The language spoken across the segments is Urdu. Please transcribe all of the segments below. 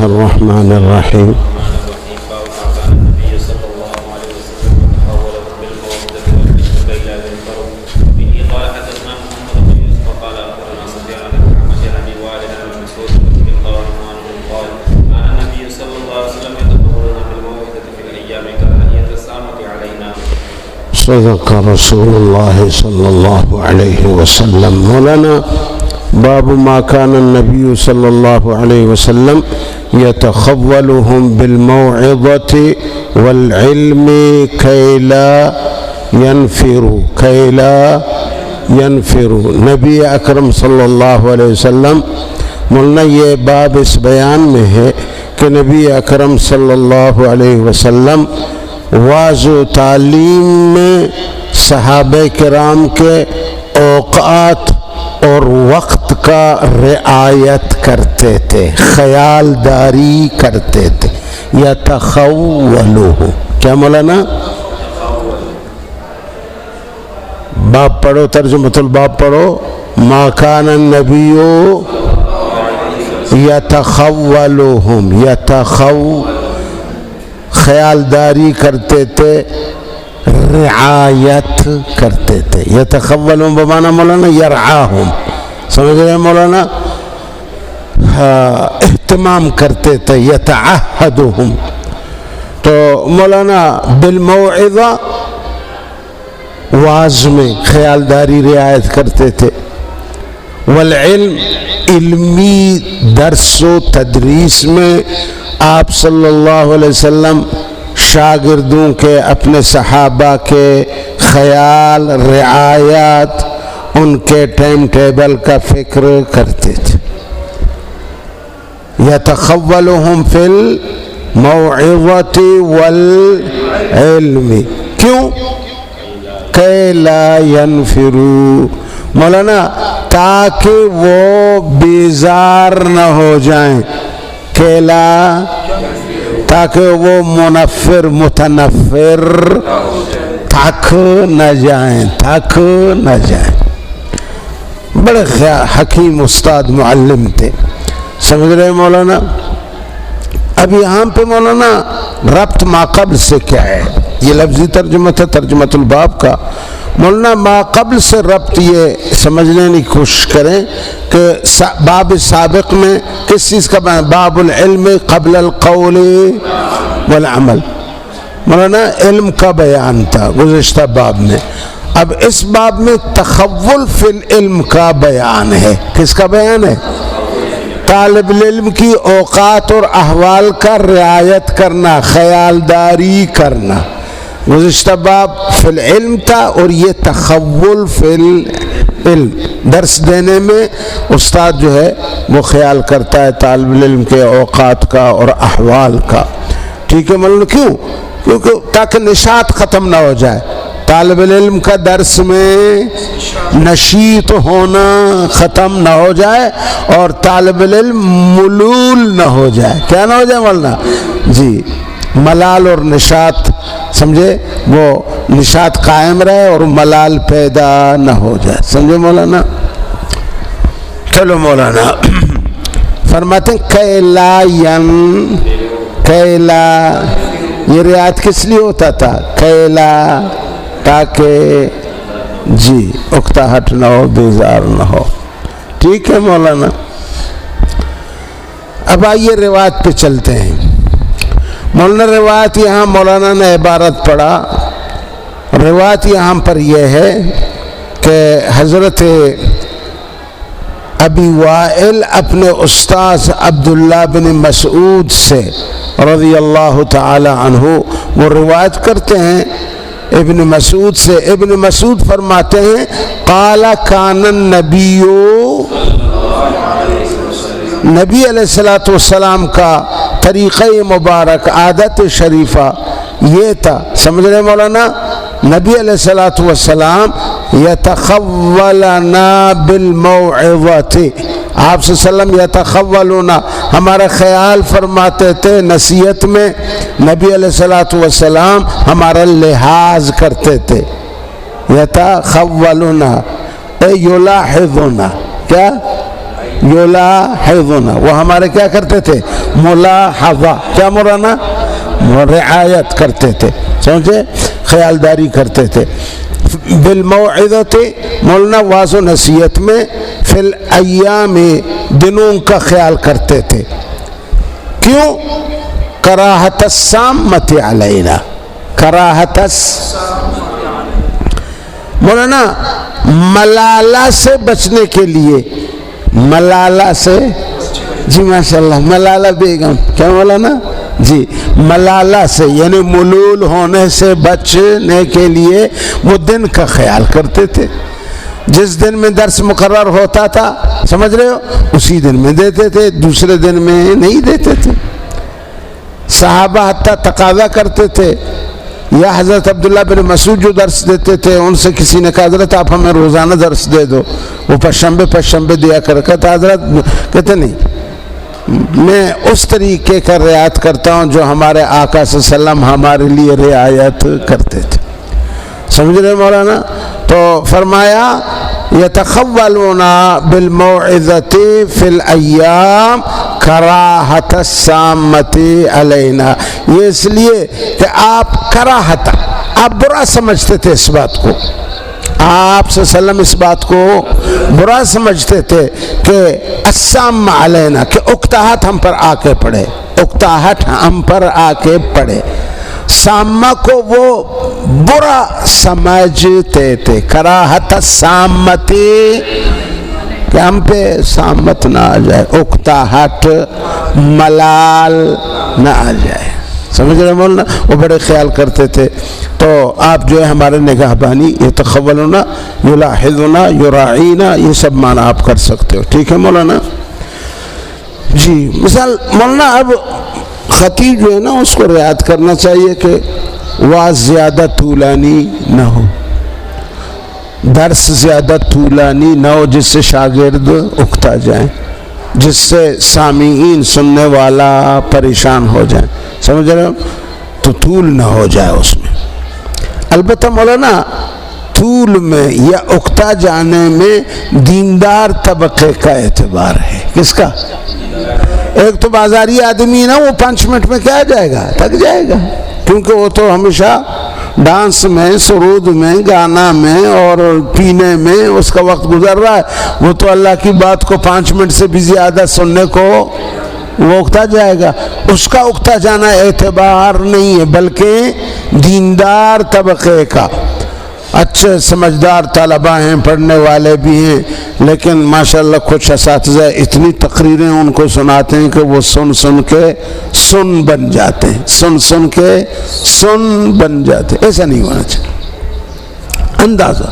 الرحمن الرحیم. صدق رسول اللہ صلی اللہ علیہ وسلم. مولانا باب ما كان النبي صلى الله عليه وسلم يتخولهم بالموعظة والعلم كي لا ينفروا. نبی اکرم صلی اللہ علیہ وسلم. مولانا یہ باب اس بیان میں ہے کہ نبی اکرم صلی اللہ علیہ وسلم واعظ و تعلیم میں صحابہ کرام کے اوقات اور وقت کا رعایت کرتے تھے، خیال داری کرتے تھے. یتخولوا کیا مولانا؟ باب پڑھو، ترجمۃ الباب پڑھو. ما کان النبی یتخولهم خیال داری کرتے تھے، رعایت کرتے تھے. یتخولهم بمعنی مولانا یرعاہم، سمجھ رہے ہیں مولانا؟ اہتمام کرتے تھے. یتعہدهم تو مولانا بالموعظہ واعظ میں خیال داری رعایت کرتے تھے. والعلم علمی درس و تدریس میں آپ صلی اللہ علیہ وسلم شاگردوں کے، اپنے صحابہ کے خیال، رعایت، ان کے ٹائم ٹیبل کا فکر کرتے تھے. یتخولهم فی الموعظۃ والعلم. کیوں؟ کہ لا ينفروا مولانا، تاکہ وہ بیزار نہ ہو جائیں. کیلا تاکہ وہ متنفر تھک نہ جائیں. بڑے حکیم استاد معلم تھے، سمجھ رہے مولانا؟ اب یہاں پہ مولانا ربط ما قبل سے کیا ہے؟ یہ لفظی ترجمہ تھا ترجمۃ الباب کا. مولانا ما قبل سے ربط یہ سمجھنے کی کوشش کریں کہ باب سابق میں کس چیز کا بیان؟ باب العلم قبل القول والعمل. مولانا علم کا بیان تھا گزشتہ باب میں. اب اس باب میں تخول فی العلم کا بیان ہے. کس کا بیان ہے؟ طالب العلم کی اوقات اور احوال کا رعایت کرنا، خیال داری کرنا. گزشتہ باب فی العلم تھا اور یہ تخول فی العلم. درس دینے میں استاد جو ہے وہ خیال کرتا ہے طالب العلم کے اوقات کا اور احوال کا. ٹھیک ہے مولانا؟ کیوں؟ کیونکہ تاکہ نشاط ختم نہ ہو جائے. طالب العلم کا درس میں نشیط ہونا ختم نہ ہو جائے اور طالب العلم ملول نہ ہو جائے. کیا نہ ہو جائے مولانا؟ جی، ملال اور نشاط، سمجھے؟ وہ نشاط قائم رہے اور ملال پیدا نہ ہو جائے. سمجھے مولانا؟ چلو مولانا فرماتے ہیں کیلا یہ رعایت کس لیے ہوتا تھا؟ کیلا تاکہ جی اکتاہٹ نہ ہو، بیزار نہ ہو. ٹھیک ہے مولانا؟ اب آئیے روایت پہ چلتے ہیں. مولانا روایت یہاں مولانا نے عبارت پڑھا. روایت یہاں پر یہ ہے کہ حضرت ابی وائل اپنے استاذ عبداللہ بن مسعود سے رضی اللہ تعالی عنہ وہ روایت کرتے ہیں ابن مسعود سے. ابن مسعود فرماتے ہیں قال کان النبی، نبی علیہ السلام کا طریقہ مبارک، عادت شریفہ یہ تھا. سمجھ رہے مولانا؟ نبی علیہ السلام یتخولنا بالموعظۃ، آپ صلی اللہ علیہ وسلم یتخولنا ہمارا خیال فرماتے تھے نصیحت میں. نبی علیہ السلام ہمارا لحاظ کرتے تھے. یتخولنا اے یلاحظنا، کیا یلاحظنا، وہ ہمارے کیا کرتے تھے؟ ملاحظہ، کیا مولانا؟ رعایت کرتے تھے، سمجھے؟ خیالداری کرتے تھے۔ بالموعظۃ، مولانا واعظ و نصیحت میں، فی الایام، دنوں کا خیال کرتے تھے۔ کیوں؟ کراہت السامۃ علینا، کراہت مولانا ملالہ سے بچنے کے لیے، ملالہ سے، جی ماشاءاللہ، ملالہ بیگم، کیا مولانا؟ جی ملالہ سے یعنی ملول ہونے سے بچنے کے لیے وہ دن کا خیال کرتے تھے۔ جس دن میں درس مقرر ہوتا تھا، سمجھ رہے ہو، اسی دن میں دیتے تھے، دوسرے دن میں نہیں دیتے تھے۔ صحابہ حتیٰ تقاضا کرتے تھے، یا حضرت عبداللہ بن مسعود جو درس دیتے تھے، ان سے کسی نے کہا حضرت آپ ہمیں روزانہ درس دے دو، وہ پشنبے دیا کر کہتا حضرت، کہتے نہیں، میں اس طریقے کا رعایت کرتا ہوں جو ہمارے آقا صلی اللہ علیہ وسلم ہمارے لیے رعایت کرتے تھے، سمجھ رہے مولانا؟ تو فرمایا یتخولون بالموعظۃ فی الایام کراہت السامۃ علینا، یہ اس لیے کہ آپ کراہت، آپ برا سمجھتے تھے اس بات کو، آپ صلی اللہ علیہ وسلم اس بات کو برا سمجھتے تھے کہ السام علینا، کہ اکتاہٹ ہم پر آ کے پڑے، اکتاہٹ ہم پر آ کے پڑے، سامہ کو وہ برا سمجھتے تھے، کراہت السامۃ، کہ ہم پہ سامت نہ آ جائے، اکتاہٹ، ملال نہ آ جائے، سمجھ رہے مولانا؟ وہ بڑے خیال کرتے تھے۔ تو آپ جو ہے ہمارے نگاہ بانی، یتخولنا، یلاحظنا، یراعینا، یہ سب معنی آپ کر سکتے ہو، ٹھیک ہے مولانا؟ جی مثال مولانا، اب خطیب جو ہے نا اس کو رعایت کرنا چاہیے کہ واعظ زیادہ طولانی نہ ہو، درس زیادہ طولانی نہ ہو جس سے شاگرد اکتا جائیں، جس سے سامعین، سننے والا پریشان ہو جائیں، سمجھ رہے ہو؟ تو طول نہ ہو جائے اس میں۔ البتہ مولانا طول میں یا اکتا جانے میں دیندار طبقے کا اعتبار ہے، کس کا؟ ایک تو بازاری آدمی نا، وہ 5 منٹ میں کیا جائے گا؟ تھک جائے گا، کیونکہ وہ تو ہمیشہ ڈانس میں، سرود میں، گانا میں اور پینے میں اس کا وقت گزر رہا ہے، وہ تو اللہ کی بات کو 5 منٹ سے بھی زیادہ سننے کو وہ اکتا جائے گا۔ اس کا اکتا جانا اعتبار نہیں ہے، بلکہ دیندار طبقے کا۔ اچھے سمجھدار طلبہ ہیں، پڑھنے والے بھی ہیں، لیکن ماشاءاللہ کچھ اساتذہ اتنی تقریریں ان کو سناتے ہیں کہ وہ سن کے سن بن جاتے ہیں، سن کے سن بن جاتے ہیں۔ ایسا نہیں ہونا چاہیے۔ اندازہ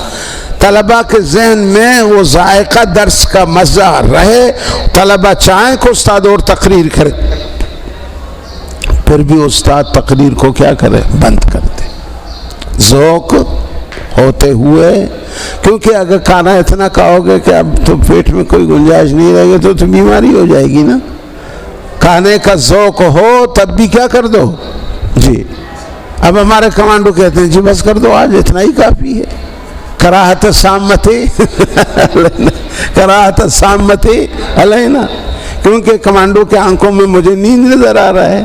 طلبہ کے ذہن میں وہ ذائقہ درس کا مزہ رہے، طلبہ چاہیں کہ استاد اور تقریر کرے، پھر بھی استاد تقریر کو کیا کرے؟ بند کر دے، ذوق ہوتے ہوئے، کیونکہ اگر کھانا اتنا کھاؤ گے کہ اب تو پیٹ میں کوئی گنجائش نہیں رہے گی تو بیماری ہو جائے گی نا۔ کھانے کا ذوق ہو تب بھی کیا کر دو؟ جی اب ہمارے کمانڈو کہتے ہیں جی بس کر دو، آج اتنا ہی کافی ہے۔ کراہت السامۃ کراہت السامۃ علینا، کیونکہ کمانڈو کے آنکھوں میں مجھے نیند نظر آ رہا ہے،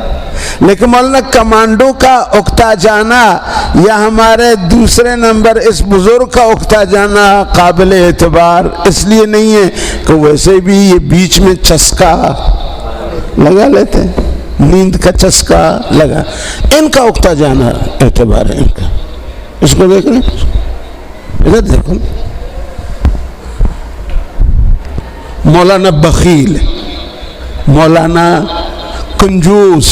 لیکن مولانا کمانڈو کا اکتا جانا یا ہمارے دوسرے نمبر اس بزرگ کا اکتا جانا قابل اعتبار اس لیے نہیں ہے کہ ویسے بھی یہ بیچ میں چسکا لگا لیتے ہیں، نیند کا چسکا لگا، ان کا اکتا جانا اعتبار ہے ان کا۔ اس کو دیکھ لیں، ادھر دیکھو، مولانا بخیل، مولانا کنجوس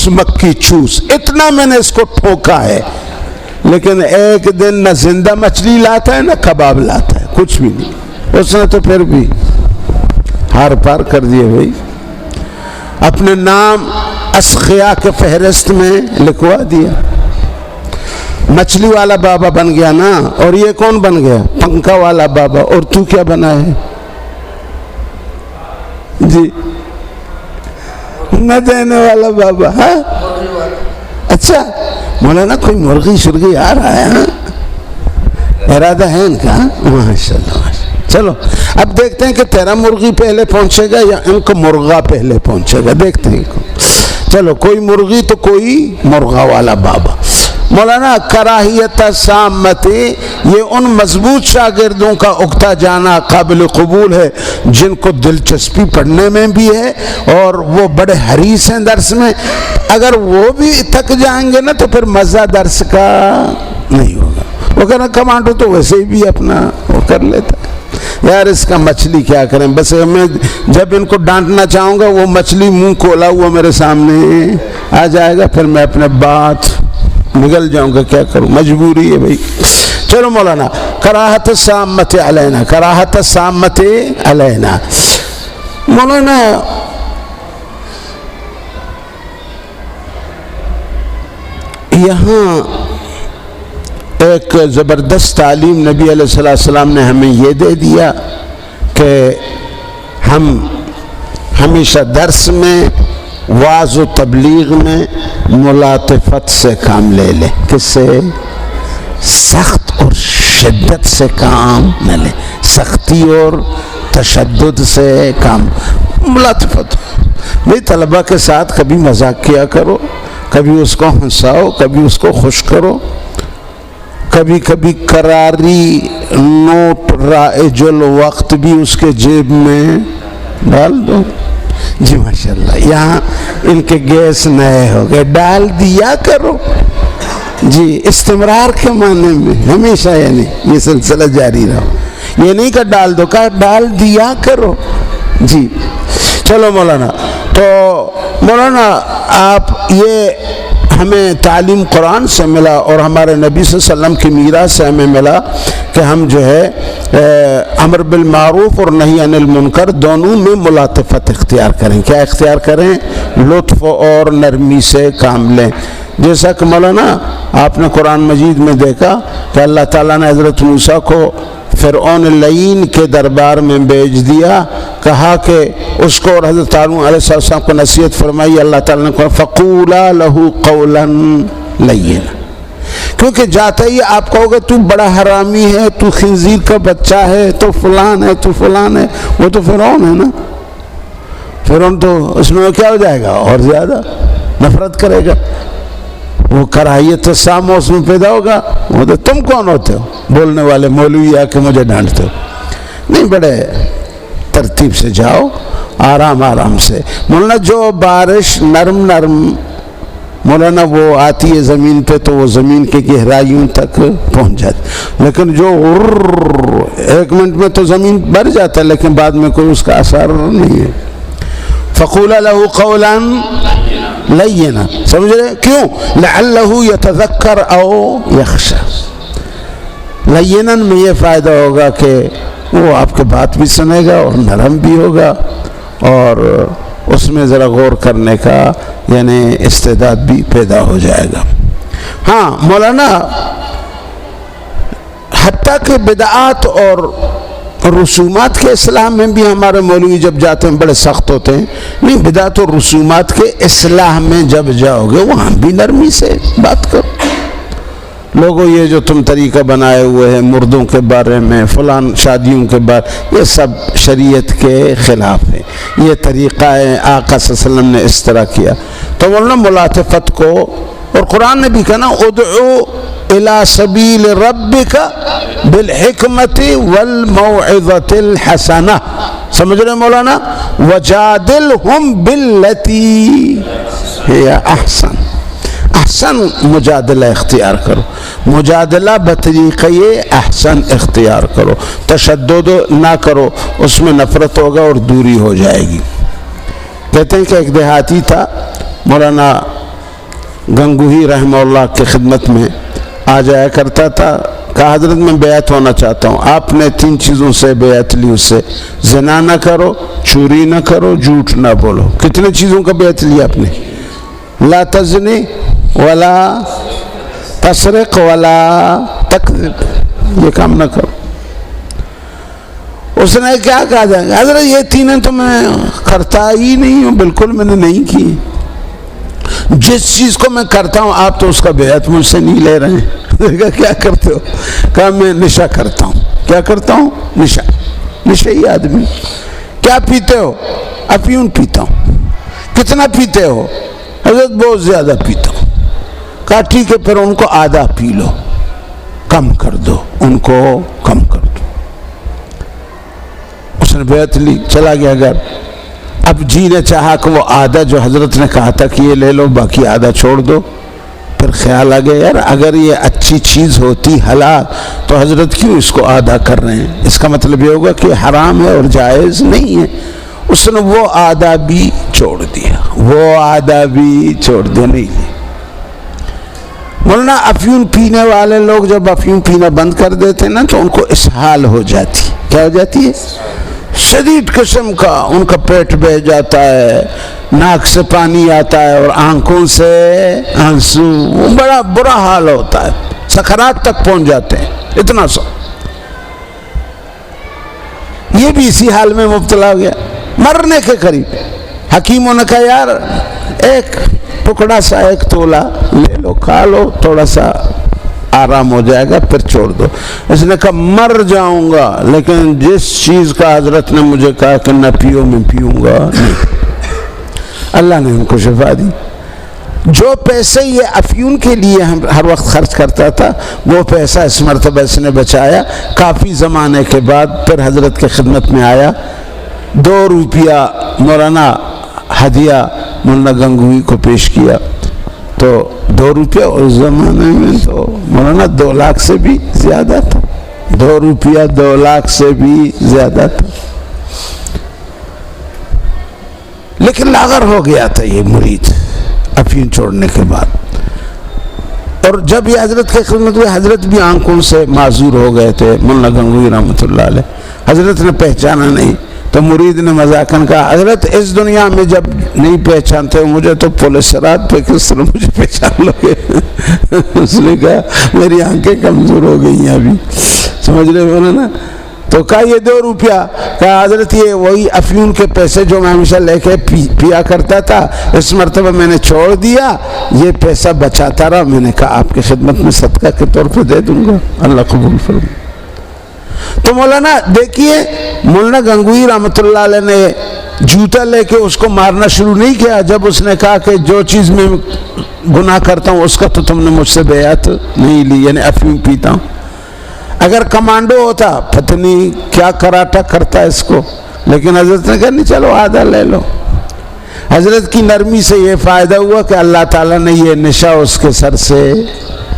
مکی چوس، اتنا میں نے اس کو ٹھوکا ہے، لیکن ایک دن نہ زندہ مچھلی لاتا ہے نہ کباب لاتا ہے، کچھ بھی نہیں۔ اس نے تو پھر بھی ہار پار کر دیے بھائی، اپنے نام اسخیا کے فہرست میں لکھوا دیا، مچھلی والا بابا بن گیا نا، اور یہ کون بن گیا؟ پنکھا والا بابا، اور تو کیا بنا ہے؟ جی نہ دینے والا بابا۔ ہاں اچھا مولانا کوئی مرغی شرغی آ رہا ہے؟ ہاں ارادہ ہے ان کا؟ ماشاءاللہ چلو اب دیکھتے ہیں کہ تیرا مرغی پہلے پہنچے گا یا ان کو مرغا پہلے پہنچے گا، دیکھتے ہیں۔ چلو کوئی مرغی تو کوئی مرغا والا بابا۔ مولانا کراہیت سامت، یہ ان مضبوط شاگردوں کا اکتا جانا قابل قبول ہے جن کو دلچسپی پڑھنے میں بھی ہے اور وہ بڑے حریص ہیں درس میں۔ اگر وہ بھی تھک جائیں گے نا تو پھر مزہ درس کا نہیں ہوگا۔ وہ کہنا کمانڈو تو ویسے ہی بھی اپنا وہ کر لیتا ہے، یار اس کا مچھلی کیا کریں، بس میں جب ان کو ڈانٹنا چاہوں گا وہ مچھلی منہ کھولا ہوا میرے سامنے آ جائے گا، پھر میں اپنے بات نگل جاؤں گا، کیا کروں، مجبوری ہے بھائی۔ چلو مولانا کراہت السامت علینا، کراہت السامت علینا۔ مولانا یہاں ایک زبردست تعلیم نبی علیہ السلام نے ہمیں یہ دے دیا کہ ہم ہمیشہ درس میں، واعظ و تبلیغ میں ملاطفت سے کام لے لیں۔ کس سے؟ سخت اور شدت سے کام نہ لیں، سختی اور تشدد سے کام، ملاطفت۔ بھئی طلبہ کے ساتھ کبھی مذاق کیا کرو، کبھی اس کو ہنساؤ، کبھی اس کو خوش کرو، کبھی کبھی کراری نوٹ رائج الوقت بھی اس کے جیب میں ڈال دو۔ جی ماشاءاللہ، یہاں ان کے گیس نئے ہو گئے، ڈال دیا کرو۔ جی استمرار کے معنی میں ہمیشہ، یعنی یہ سلسلہ جاری رہو، یہ نہیں کہ ڈال دو، کہا ڈال دیا کرو۔ جی چلو مولانا، تو مولانا آپ یہ ہمیں تعلیم قرآن سے ملا اور ہمارے نبی صلی اللہ علیہ وسلم کی میراث سے ہمیں ملا کہ ہم جو ہے امر بالمعروف اور نہی عن المنکر دونوں میں ملاطفت اختیار کریں۔ کیا اختیار کریں؟ لطف اور نرمی سے کام لیں۔ جیسا کہ مولانا آپ نے قرآن مجید میں دیکھا کہ اللہ تعالیٰ نے حضرت موسیٰ کو فرعون لعین کے دربار میں بھیج دیا، کہا کہ اس کو اور حضرت ہارون علیہ السلام کو نصیحت فرمائی۔ اللہ تعالیٰ نے کہا فَقُولَا لَهُ قَوْلًا لَيِّنًا، کیونکہ جاتا ہی آپ کہو گے تو بڑا حرامی ہے، تو خنزیر کا بچہ ہے، تو فلان ہے، تو فلان ہے، وہ تو فرعون ہے نا، فرعون تو اس میں کیا ہو جائے گا، اور زیادہ نفرت کرے گا، وہ کراہیت سامو اس میں پیدا ہوگا۔ وہ تو تم کون ہوتے ہو بولنے والے مولوی آ کے مجھے ڈانٹتے ہو؟ نہیں، بڑے ترتیب سے جاؤ، آرام آرام سے۔ مولانا جو بارش نرم نرم مولانا وہ آتی ہے زمین پہ تو وہ زمین کی گہرائیوں تک پہنچ جاتی، لیکن جو ایک منٹ میں تو زمین بھر جاتا ہے لیکن بعد میں کوئی اس کا اثر نہیں ہے۔ فَقُولَ لَهُ قَوْلًا لَيِّنًا، سمجھ رہے کیوں؟ لَعَلَّهُ يَتَذَكَّرْ أَوْ يَخْشَى۔ لَيِّنًا میں یہ فائدہ ہوگا کہ وہ آپ کے بات بھی سنے گا اور نرم بھی ہوگا اور اس میں ذرا غور کرنے کا یعنی استعداد بھی پیدا ہو جائے گا۔ ہاں مولانا حتیٰ کہ بدعات اور رسومات کے اصلاح میں بھی ہمارے مولوی جب جاتے ہیں بڑے سخت ہوتے ہیں۔ نہیں، بدعات اور رسومات کے اصلاح میں جب جاؤ گے وہاں بھی نرمی سے بات کرو۔ لوگوں یہ جو تم طریقہ بنائے ہوئے ہیں مردوں کے بارے میں، فلان شادیوں کے بارے، یہ سب شریعت کے خلاف ہے، یہ طریقہ ہے آقا صلی اللہ علیہ وسلم نے اس طرح کیا۔ تو مولانا ملاطفت کو، اور قرآن نے بھی کہا نا ادعو الی سبیل ربک بالحکمت والموعظۃ الحسنہ، سمجھ رہے مولانا؟ وجادلہم باللتی ہی احسن، احسن مجادلہ اختیار کرو، مجادلہ بطریقہ احسن اختیار کرو، تشدد نہ کرو، اس میں نفرت ہوگا اور دوری ہو جائے گی۔ کہتے ہیں کہ ایک دیہاتی تھا، مولانا گنگوہی رحمہ اللہ کی خدمت میں آ جایا کرتا تھا، کہا حضرت میں بیعت ہونا چاہتا ہوں۔ آپ نے 3 چیزوں سے بیعت لی اس سے، زنا نہ کرو، چوری نہ کرو، جھوٹ نہ بولو۔ کتنے چیزوں کا بیعت لیا آپ نے؟ لا تزنی ولا تسرق ولا تکذب، یہ کام نہ کرو۔ اس نے کیا کہا جائے گا؟ حضرت یہ 3 تو میں کرتا ہی نہیں ہوں، بالکل میں نے نہیں کی۔ جس چیز کو میں کرتا ہوں آپ تو اس کا بیعت مجھ سے نہیں لے رہے ہیں۔ کہا کیا کرتے ہو؟ کہا میں نشا کرتا ہوں۔ کیا کرتا ہوں؟ نشا۔ نشئی آدمی. کیا پیتے ہو؟ افیون پیتا ہوں. کتنا پیتے ہو؟ حضرت بہت زیادہ پیتا ہوں. کہا ٹھیک ہے پھر ان کو آدھا پی لو, کم کر دو, ان کو کم کر دو. اس نے بیعت لی, چلا گیا گھر. اب جی نے چاہا کہ وہ آدھا جو حضرت نے کہا تھا کہ یہ لے لو باقی آدھا چھوڑ دو. پھر خیال آ گیا یار اگر یہ اچھی چیز ہوتی حلال تو حضرت کیوں اس کو آدھا کر رہے ہیں؟ اس کا مطلب یہ ہوگا کہ حرام ہے اور جائز نہیں ہے. اس نے وہ آدھا بھی چھوڑ دیا, وہ آدھا بھی چھوڑ دیا. نہیں مولانا, افیون پینے والے لوگ جب افیون پینا بند کر دیتے نا تو ان کو اسہال ہو جاتی. کیا ہو جاتی ہے؟ شدید قسم کا ان کا پیٹ بہہ جاتا ہے, ناک سے پانی آتا ہے اور آنکھوں سے آنسو, بڑا برا حال ہوتا ہے, سکرات تک پہنچ جاتے ہیں. اتنا سو یہ بھی اسی حال میں مبتلا ہو گیا, مرنے کے قریب. حکیموں نے کہا یار ایک ٹکڑا سا, ایک تولا لے لو, کھا لو, تھوڑا سا آرام ہو جائے گا, پھر چھوڑ دو. اس نے کہا مر جاؤں گا لیکن جس چیز کا حضرت نے مجھے کہا کہ نہ پیو میں پیوں گا نہیں. اللہ نے ان کو شفا دی. جو پیسے یہ افیون کے لیے ہم ہر وقت خرچ کرتا تھا وہ پیسہ اس مرتبہ اس نے بچایا. کافی زمانے کے بعد پھر حضرت کے خدمت میں آیا. 2 روپیہ مولانا ہدیہ مولانا گنگوئی کو پیش کیا. تو 2 روپیہ اس زمانے میں تو مولانا 2 لاکھ سے بھی زیادہ تھا. 2 روپیہ 2 لاکھ سے بھی زیادہ تھا. لیکن لاغر ہو گیا تھا یہ مرید افیون چھوڑنے کے بعد. اور جب یہ حضرت کے خدمت ہوئے, حضرت بھی آنکھوں سے معذور ہو گئے تھے. مولانا گنگوئی رحمۃ اللہ علیہ, حضرت نے پہچانا نہیں تو مرید نے مذاقاً کہا حضرت اس دنیا میں جب نہیں پہچانتے مجھے تو پولیس سرات پہ کس طرح مجھے پہچان لو گے؟ اس نے کہا میری آنکھیں کمزور ہو گئی ہیں ابھی, سمجھ رہے ہو نا. تو کہا یہ 2 روپیہ, کہا حضرت یہ وہی افیون کے پیسے جو میں ہمیشہ لے کے پیا کرتا تھا اس مرتبہ میں نے چھوڑ دیا, یہ پیسہ بچاتا رہا. میں نے کہا آپ کی خدمت میں صدقہ کے طور پہ دے دوں گا, اللہ قبول فرمائے. تو مولانا دیکھیے مولانا گنگوئی رحمۃ اللہ علیہ نے جوتا لے کے اس کو مارنا شروع نہیں کیا جب اس نے کہا کہ جو چیز میں گناہ کرتا ہوں اس کا تو تم نے مجھ سے بیعت نہیں لی, یعنی افیون پیتا ہوں. اگر کمانڈو ہوتا پتہ نہیں کیا کراٹا کرتا اس کو, لیکن حضرت نے کہا نہیں چلو آدھا لے لو. حضرت کی نرمی سے یہ فائدہ ہوا کہ اللہ تعالیٰ نے یہ نشہ اس کے سر سے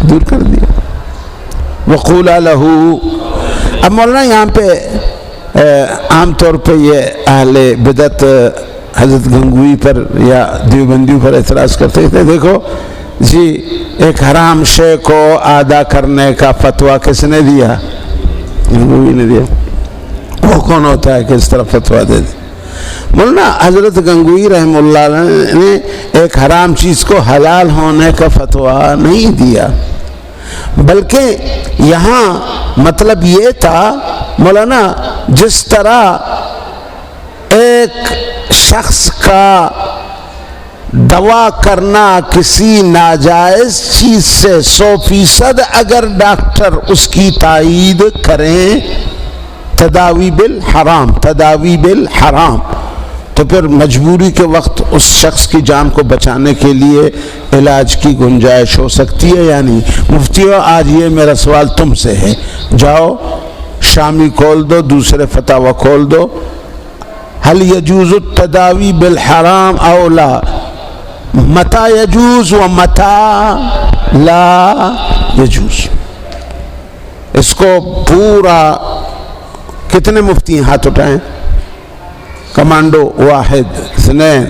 دور کر دیا. وقولا لہو. اب مولانا یہاں پہ عام طور پہ یہ اہل بدعت حضرت گنگوئی پر یا دیوبندیوں پر اعتراض کرتے تھے. دیکھو جی ایک حرام شے کو آدھا کرنے کا فتویٰ کس نے دیا؟ گنگوئی نے دیا. وہ کون ہوتا ہے کہ اس طرح فتویٰ دے دے؟ مولانا حضرت گنگوئی رحمہ اللہ علیہ نے ایک حرام چیز کو حلال ہونے کا فتویٰ نہیں دیا, بلکہ یہاں مطلب یہ تھا مولانا جس طرح ایک شخص کا دوا کرنا کسی ناجائز چیز سے 100% اگر ڈاکٹر اس کی تائید کریں تداوی بالحرام تو پھر مجبوری کے وقت اس شخص کی جان کو بچانے کے لیے علاج کی گنجائش ہو سکتی ہے یا نہیں. مفتیو آج یہ میرا سوال تم سے ہے, جاؤ شامی کھول دو, دوسرے فتاوی کھول دو, هل يجوز التداوی بالحرام او لا, متى يجوز و متى لا يجوز. اس کو پورا کتنے مفتی ہاتھ اٹھائیں؟ کمانڈو 1 2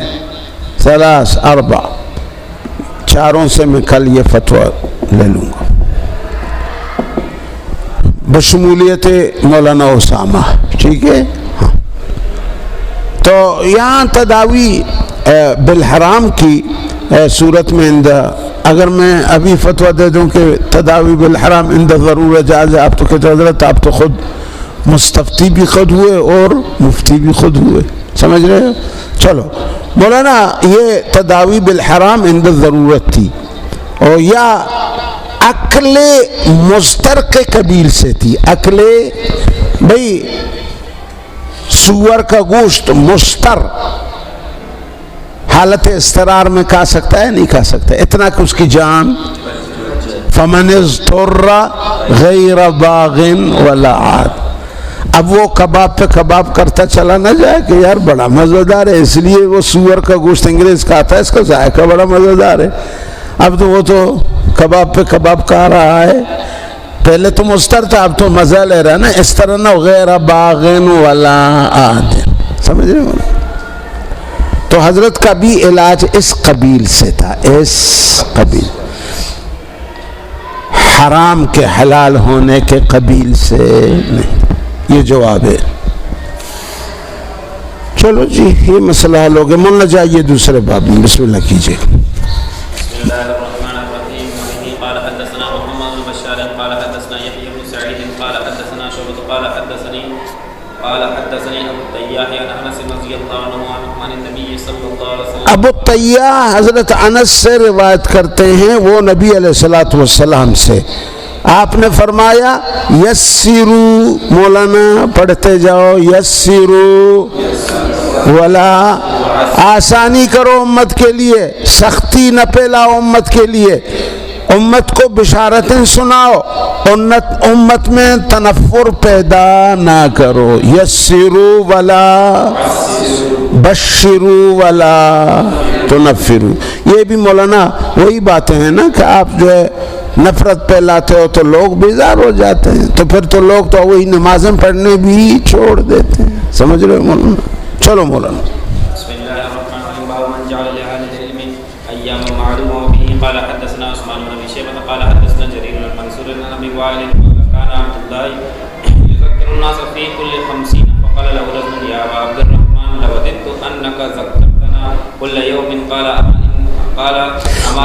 3 4 4 سے میں کل یہ فتویٰ لے لوں گا بشمولیت مولانا اسامہ. ٹھیک ہے, ہاں. تو یہاں تداوی بالحرام کی صورت میں اگر میں ابھی فتویٰ دے دوں کہ تداوی بالحرام اندہ ضرورت جائز ہے, آپ تو کہتے حضرت آپ تو خود مستفتی بھی خود ہوئے اور مفتی بھی خود ہوئے, سمجھ رہے ہو. چلو مولانا یہ تداوی بالحرام عند ضرورت تھی اور یا عقل مسترق قبیل سے تھی. عقل بھئی سور کا گوشت مستر حالت استرار میں کھا سکتا ہے؟ نہیں کھا سکتا، اتنا کہ اس کی جان. فمن اضطر غیر باغ ولا عاد. اب وہ کباب پہ کباب کرتا چلا نہ جائے کہ یار بڑا مزیدار ہے، اس لیے وہ سور کا گوشت انگریز کھاتا ہے، اس کا ذائقہ بڑا مزیدار ہے. اب تو وہ تو کباب پہ کباب کھا رہا ہے، پہلے تو مستر تھا، اب تو مزہ لے رہا ہے نا. اس طرح نہ غیر باغ ولا عاد. سمجھ رہے ہو؟ تو حضرت کا بھی علاج اس قبیل سے تھا، اس قبیل، حرام کے حلال ہونے کے قبیل سے نہیں. یہ جواب ہے. چلو جی یہ مسئلہ حل ہو گیا. مولانا جائیے دوسرے باب میں، بسم اللہ کیجیے. بسم اللہ الرحمن الرحیم. قال حدثنا محمد بن بشار قال حدثنا يحيى بن سعيد قال حدثنا شعبة قال حدثني ابو الطیاح عن انس رضی اللہ عنہ عن النبی صلی اللہ علیہ وسلم. ابو الطیاح حضرت انس سے روایت کرتے ہیں، وہ نبی علیہ الصلوۃ والسلام سے. آپ نے فرمایا یسرو، مولانا پڑھتے جاؤ، یسرو ولا، آسانی کرو امت کے لیے، سختی نہ پھیلاؤ امت کے لیے، امت کو بشارتیں سناؤ، امت میں تنفر پیدا نہ کرو. یسرو ولا بشرو ولا تنفرو. یہ بھی مولانا وہی باتیں ہیں نا کہ آپ جو ہے نفرت پھیلاتے ہو تو لوگ بیزار ہو جاتے ہیں، تو پھر تو لوگ تو وہی نمازیں پڑھنے بھی چھوڑ دیتے ہیں. سمجھ رہے ہو مولانا؟ چلو مولانا. بسم اللہ الرحمن الرحیم. باب من جعل لأهل العلم ایام معلومة وبه قال حدثنا عثمان بن ابي شيبة قال حدثنا جرير بن منصور عن ابي وائل كان عبد الله يذكر الناس في كل 50 فقال له رجل يا ابا عبد الرحمن لوددت انك ذكرتنا كل يوم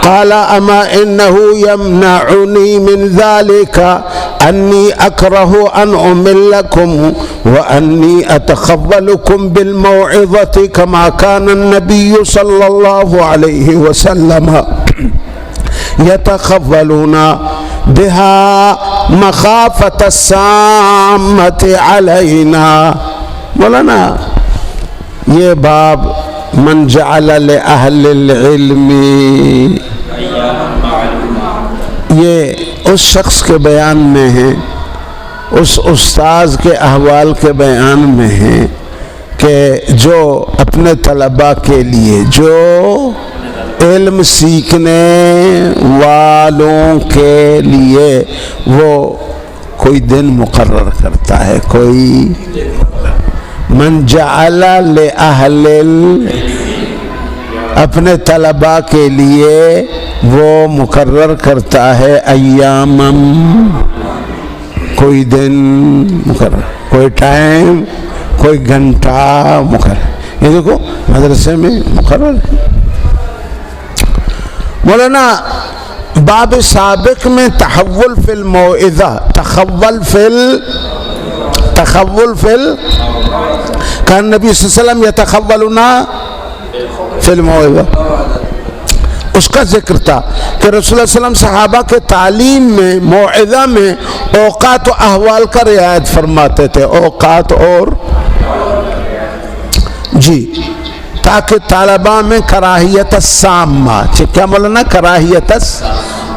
قال اما انه يمنعني من ذلك اني اكره ان املكم واني اتخولكم بالموعظة كما كان النبي صلى الله عليه وسلم يتخولون بها مخافة السامة علينا. مولانا یہ باب من جعل لأہل العلم، یہ اس شخص کے بیان میں ہے، اس استاذ کے احوال کے بیان میں ہے کہ جو اپنے طلباء کے لیے، جو علم سیکھنے والوں کے لیے وہ کوئی دن مقرر کرتا ہے. کوئی من جعل لأہل اپنے طلباء کے لیے وہ مقرر کرتا ہے ایامم، کوئی دن مقرر، کوئی ٹائم، کوئی گھنٹہ مقرر. یہ دیکھو مدرسے میں مقرر ہے. مولانا باب سابق میں تحول فی الموعظہ، تحول فی کان نبی صلی اللہ علیہ وسلم یتخولنا فی الموعظہ، اس کا ذکر تھا کہ رسول اللہ صلی اللہ علیہ وسلم صحابہ کے تعلیم میں، موعظہ میں اوقات و احوال کا رعایت فرماتے تھے. اوقات اور جی، تاکہ طالبہ میں کراہیت السامہ، کیا مولانا؟ کراہیت،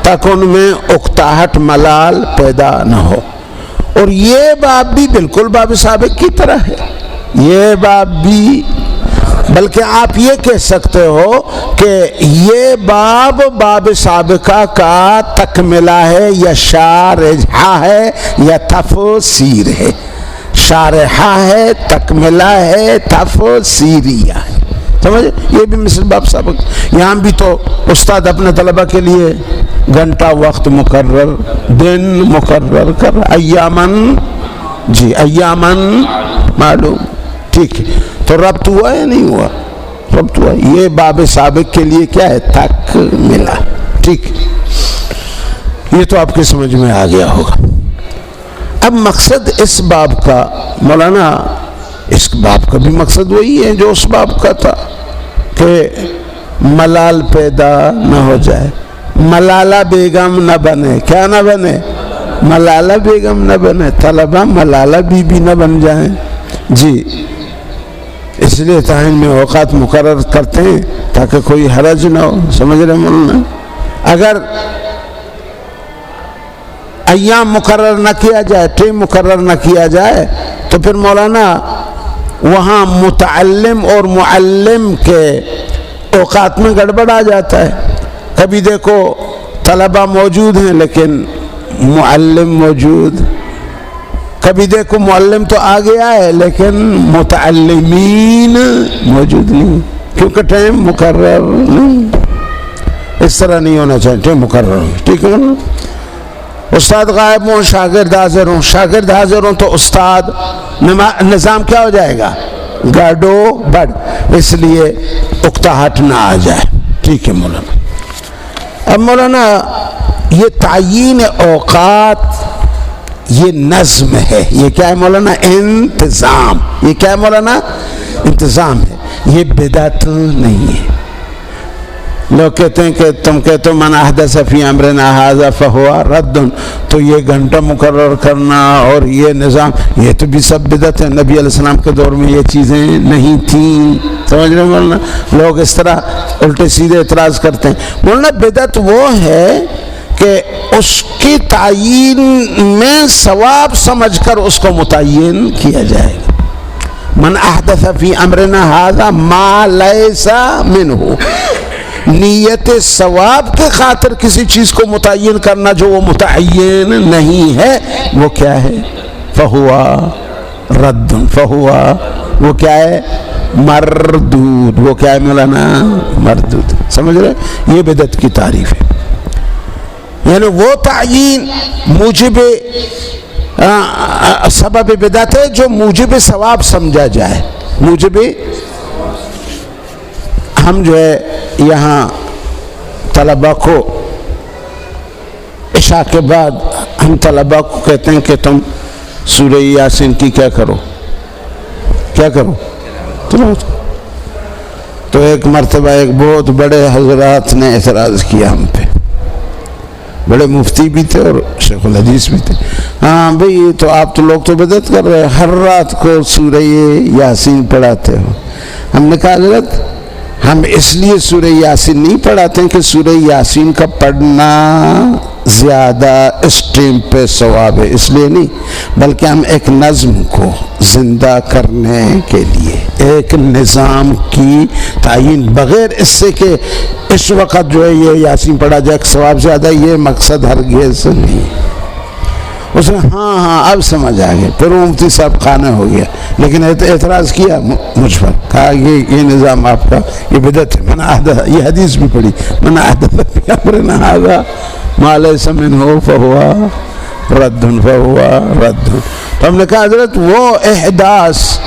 تاکہ ان میں اکتاہٹ، ملال پیدا نہ ہو. اور یہ باب بھی بالکل باب سابق کی طرح ہے. یہ باب بھی، بلکہ آپ یہ کہہ سکتے ہو کہ یہ باب سابقہ کا تکملہ ہے، یا شارحہ ہے، یا تفسیر ہے. شارحہ ہے، تکملہ ہے، تفسیریہ ہے. سمجھ؟ یہ بھی مثل باب سابق. یہاں بھی تو استاد اپنے طلبہ کے لیے گھنٹہ وقت مقرر، دن مقرر کر، ایامن، جی ایامن معلوم. ٹھیک ہے، تو ربط ہوا یا نہیں ہوا؟ ربط ہوا. یہ باب سابق کے لیے کیا ہے؟ تک ملا. ٹھیک، یہ تو آپ کے سمجھ میں آ گیا ہوگا. اب مقصد اس باب کا، مولانا اس باب کا بھی مقصد وہی ہے جو اس باب کا تھا کہ ملال پیدا نہ ہو جائے، ملالہ بیگم نہ بنے. کیا نہ بنے؟ ملالہ بیگم نہ بنے. طلبہ ملالہ بی بی نہ بن جائیں. جی، اس لیے تعین میں اوقات مقرر کرتے ہیں تاکہ کوئی حرج نہ ہو. سمجھ رہے مولانا؟ اگر ایام مقرر نہ کیا جائے، ٹائم مقرر نہ کیا جائے، تو پھر مولانا وہاں متعلم اور معلم کے اوقات میں گڑبڑ آ جاتا ہے. کبھی دیکھو طلبہ موجود ہیں لیکن معلم موجود، کبھی دیکھو معلم تو آ گیا ہے لیکن متعلمین موجود نہیں، کیونکہ ٹائم مقرر نہیں. اس طرح نہیں ہونا چاہیے، ٹائم مقرر ہو. ٹھیک ہے نا؟ استاد غائب ہوں، شاگرد حاضر ہوں، شاگرد حاضر ہوں تو استاد نظام کیا ہو جائے گا؟ گاڑو بڑھ. اس لیے اکتاہٹ نہ آ جائے. ٹھیک ہے مولانا؟ اب مولانا یہ تعیین اوقات یہ نظم ہے. یہ کیا ہے مولانا؟ انتظام. یہ کیا ہے مولانا؟ انتظام ہے. یہ بدعت نہیں ہے. لوگ کہتے ہیں کہ تم کہتے ہو من احدث فی امرنا ھذا فہو رد، تو یہ گھنٹہ مقرر کرنا اور یہ نظام، یہ تو بھی سب بدعت ہے. نبی علیہ السلام کے دور میں یہ چیزیں نہیں تھیں. سمجھ رہے ہیں مولانا؟ لوگ اس طرح الٹے سیدھے اعتراض کرتے ہیں. مولانا بدعت وہ ہے کہ اس کی تعیین میں ثواب سمجھ کر اس کو متعین کیا جائے گا. من احدث فی امرنا ھذا ما لیس منہ، نیت ثواب کے خاطر کسی چیز کو متعین کرنا جو وہ متعین نہیں ہے، وہ کیا ہے؟ فہوا رد. فہوا وہ کیا ہے؟ مردود. وہ کیا ہے مولانا؟ مردود. سمجھ رہے؟ یہ بدعت کی تعریف ہے. یعنی وہ تعیین موجب سبب بدعت ہے جو موجب ثواب سمجھا جائے. موجب، ہم جو ہے یہاں طلبہ کو عشاء کے بعد ہم طلبہ کو کہتے ہیں کہ تم سورہ یاسین کی کیا کرو؟ کیا کرو؟ تو ایک مرتبہ ایک بہت بڑے حضرات نے اعتراض کیا ہم پہ، بڑے مفتی بھی تھے اور شیخ الحدیث بھی تھے. ہاں بھئی تو آپ تو لوگ تو بدعت کر رہے ہیں، ہر رات کو سورہ یاسین پڑھاتے ہو. ہم نے کہا حضرت ہم اس لیے سورہ یاسین نہیں پڑھاتے ہیں کہ سورہ یاسین کا پڑھنا زیادہ اس ٹائم پہ ثواب ہے، اس لیے نہیں، بلکہ ہم ایک نظم کو زندہ کرنے کے لیے ایک نظام کی تعیین، بغیر اس سے کہ اس وقت جو ہے یہ یاسین پڑھا جائے ثواب زیادہ، یہ مقصد ہرگز نہیں. اس نے ہاں اب سمجھ آ گیا. پھر وہ مفتی صاحب خانہ ہو گیا، لیکن اعتراض کیا مجھ پر، کہا یہ نظام آپ کا یہ بدعت ہے. من احدث، یہ حدیث بھی پڑھی، من احدث فی امرنا ھذا ما لیس منہ فہو رد. فہو رد. تو ہم نے کہا حضرت وہ احداث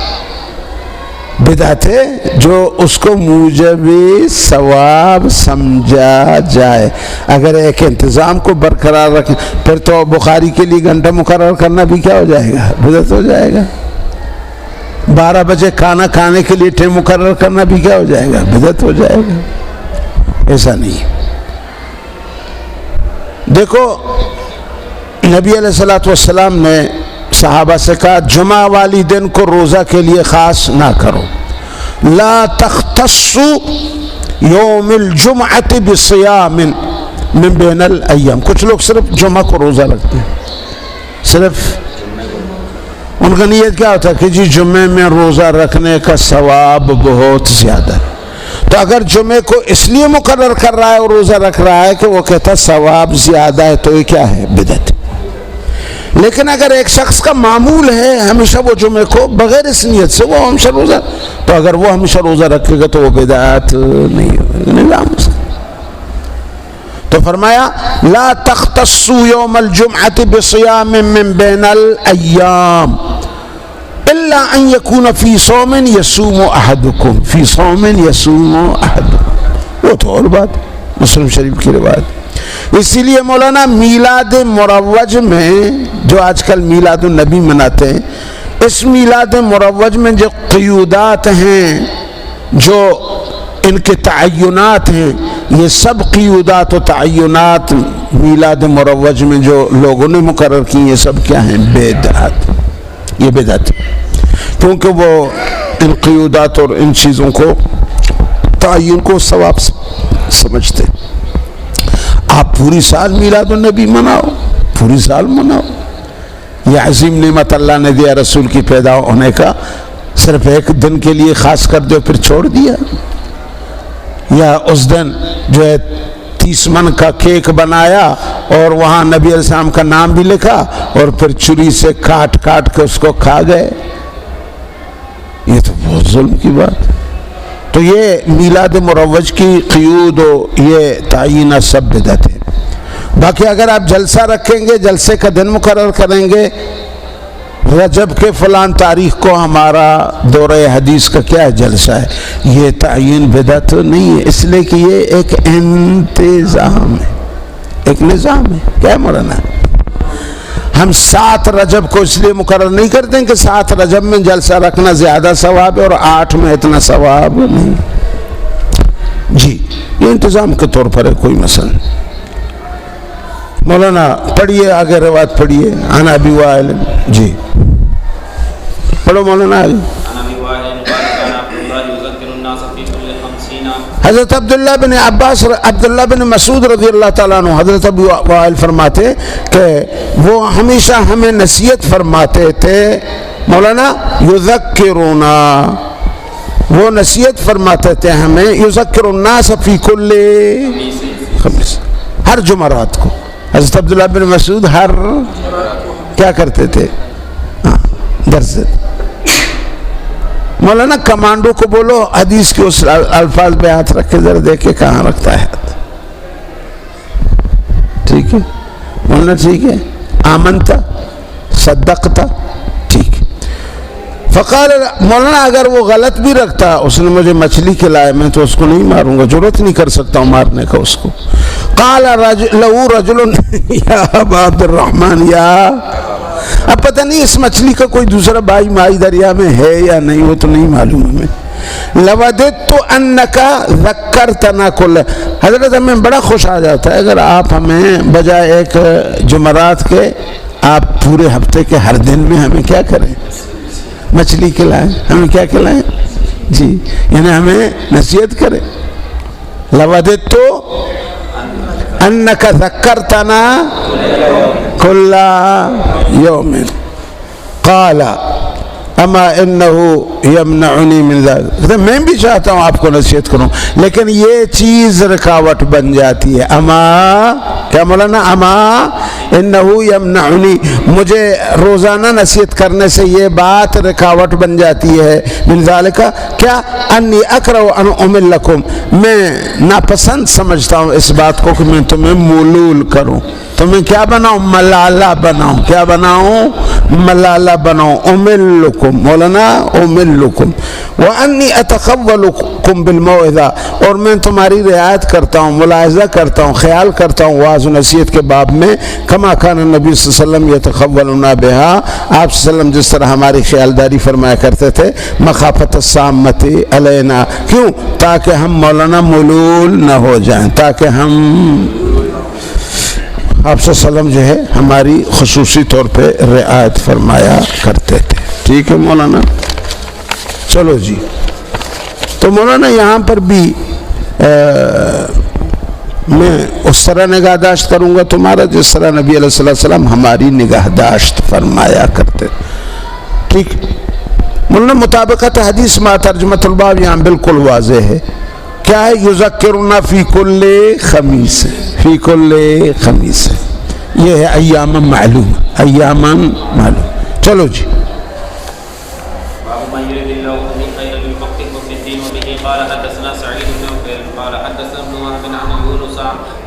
بدعت ہے جو اس کو موجب ثواب سمجھا جائے. اگر ایک انتظام کو برقرار رکھیں پھر تو بخاری کے لیے گھنٹہ مقرر کرنا بھی کیا ہو جائے گا؟ بدعت ہو جائے گا. 12 بجے کھانا کھانے کے لیے ٹائم مقرر کرنا بھی کیا ہو جائے گا؟ بدعت ہو جائے گا. ایسا نہیں. دیکھو نبی علیہ الصلوۃ والسلام نے صحابہ سے کہا جمعہ والی دن کو روزہ کے لیے خاص نہ کرو. لا تختصوا یوم الجمعۃ بصیام من بین الایام. کچھ لوگ صرف جمعہ کو روزہ رکھتے ہیں، صرف ان کا نیت کیا ہوتا ہے کہ جی جمعے میں روزہ رکھنے کا ثواب بہت زیادہ ہے. تو اگر جمعے کو اس لیے مقرر کر رہا ہے اور روزہ رکھ رہا ہے کہ وہ کہتا ہے ثواب زیادہ ہے، تو یہ کیا ہے؟ بدعت. لیکن اگر ایک شخص کا معمول ہے ہمیشہ وہ جمعے کو بغیر اس نیت سے وہ ہمیشہ روزہ، تو اگر وہ ہمیشہ روزہ رکھے گا تو وہ بدعت نہیں ہوگا، نظام اس کا. تو فرمایا لا تختصوا یوم الجمعۃ بصیام من بین الایام الا ان یکون فی صوم یصوم احدکم. فی صوم یصوم احدکم، وہ تو اور بات، مسلم شریف کی روایت. اسی لیے مولانا میلاد مروج میں جو آج کل میلاد النبی مناتے ہیں، اس میلاد مروج میں جو قیودات ہیں، جو ان کے تعینات ہیں، یہ سب قیودات و تعینات میلاد مروج میں جو لوگوں نے مقرر کی، یہ سب کیا ہیں؟ بدعت. یہ بدعت، کیونکہ وہ ان قیودات اور ان چیزوں کو تعین کو ثواب سمجھتے. آپ پوری سال میلاد النبی مناؤ، پوری سال مناؤ. یہ عظیم نعمت اللہ نے دیا رسول کی پیدا ہونے کا، صرف ایک دن کے لیے خاص کر دو پھر چھوڑ دیا. یا اس دن جو ہے 30 من کا کیک بنایا اور وہاں نبی علیہ السلام کا نام بھی لکھا اور پھر چھری سے کاٹ کاٹ کے اس کو کھا گئے. یہ تو بہت ظلم کی بات. تو یہ میلاد مروج کی قیود و یہ تعینہ سب بدعت ہے. باقی اگر آپ جلسہ رکھیں گے، جلسے کا دن مقرر کریں گے، رجب کے فلان تاریخ کو ہمارا دورہ حدیث کا کیا جلسہ ہے، یہ تعین بدعت نہیں ہے، اس لیے کہ یہ ایک انتظام ہے، ایک نظام ہے. کیا مولانا؟ ہم 7 رجب کو اس لیے مقرر نہیں کرتے ہیں کہ 7 رجب میں جلسہ رکھنا زیادہ ثواب ہے اور 8 میں اتنا ثواب نہیں. جی یہ انتظام کے طور پر ہے، کوئی مسئلہ نہیں. مولانا پڑھیے آگے روایت پڑھیے. عن ابی وائل. جی پڑھو مولانا آگے. حضرت عبداللہ بن عباس، عبداللہ بن مسعود رضی اللہ تعالیٰ عنہ، حضرت ابو وائل فرماتے کہ وہ ہمیشہ ہمیں نصیحت فرماتے تھے. مولانا یذکرنا، وہ نصیحت فرماتے تھے ہمیں، یذکر الناس فی کل خمیس، ہر جمعرات کو. حضرت عبداللہ بن مسعود ہر کیا کرتے تھے؟ درس. مولانا کمانڈو کو بولو حدیث کے اس الفاظ پہ ہاتھ رکھ کے ذرا دیکھے کہاں رکھتا ہے ہاتھ. ٹھیک ہے مولانا، ٹھیک ہے. آمنتا، صدقتا، ٹھیک ہے. فقال مولانا اگر وہ غلط بھی رکھتا، اس نے مجھے مچھلی کھلایا، میں تو اس کو نہیں ماروں گا، ضرورت نہیں کر سکتا ہوں مارنے کا اس کو. قال لہو رجل یا ابا عبد الرحمن، یا اب پتہ نہیں اس مچھلی کا کوئی دوسرا بھائی مائی دریا میں ہے یا نہیں، وہ تو نہیں معلوم ہمیں. لوددت انک ذکرتنا کل، حضرت ہمیں بڑا خوش آ جاتا ہے اگر آپ ہمیں بجائے ایک جمعرات کے آپ پورے ہفتے کے ہر دن میں ہمیں کیا کریں، مچھلی کھلائیں. ہمیں کیا کھلائیں؟ جی یعنی ہمیں نصیحت کریں. لوددت انک ذکرتنا کل یوم. قال اما انه یمنعنی من ذلک، میں بھی چاہتا ہوں آپ کو نصیحت کروں لیکن یہ چیز رکاوٹ بن جاتی ہے. اما کیا مولانا؟ اما انه یمنعنی، مجھے روزانہ نصیحت کرنے سے یہ بات رکاوٹ بن جاتی ہے. من ذالک کیا؟ انی اکرہ ان املکم، میں ناپسند سمجھتا ہوں اس بات کو کہ میں تمہیں ملول کروں، تمہیں کیا بناؤں؟ ملالہ بناؤں. کیا بناؤں؟ ملالہ بناؤں. املکم مولانا، املکم. وانی اتقولکم بالموعظہ، اور میں تمہاری رعایت کرتا ہوں، ملاحظہ کرتا ہوں، خیال کرتا ہوں واعظ و نصیحت کے باب میں. کما کان النبی صلی اللہ علیہ وسلم یتقولنا بہا، آپ صلی اللہ علیہ وسلم جس طرح ہماری خیالداری فرمایا کرتے تھے. مخافت السامۃ علینا، کیوں؟ تاکہ ہم مولانا ملول نہ ہو جائیں، تاکہ ہم آپ صلی اللہ علیہ وسلم جو ہے ہماری خصوصی طور پہ رعایت فرمایا کرتے تھے. ٹھیک ہے مولانا. چلو جی، تو مولانا یہاں پر بھی میں اس طرح نگہداشت کروں گا تمہارا جس طرح نبی علیہ السلام ہماری نگہداشت فرمایا کرتے. ٹھیک مولانا، مطابقت حدیث ما ترجمۃ الباب یہاں بالکل واضح ہے. کیا ہے؟ یذکرنا فی کل خمیس، فی کل خمیس. یہ ہے ایام معلوم، ایام معلوم. چلو جی. قال حدثنا سعيد بن عفير قال حدثنا ابن وهب عن يونس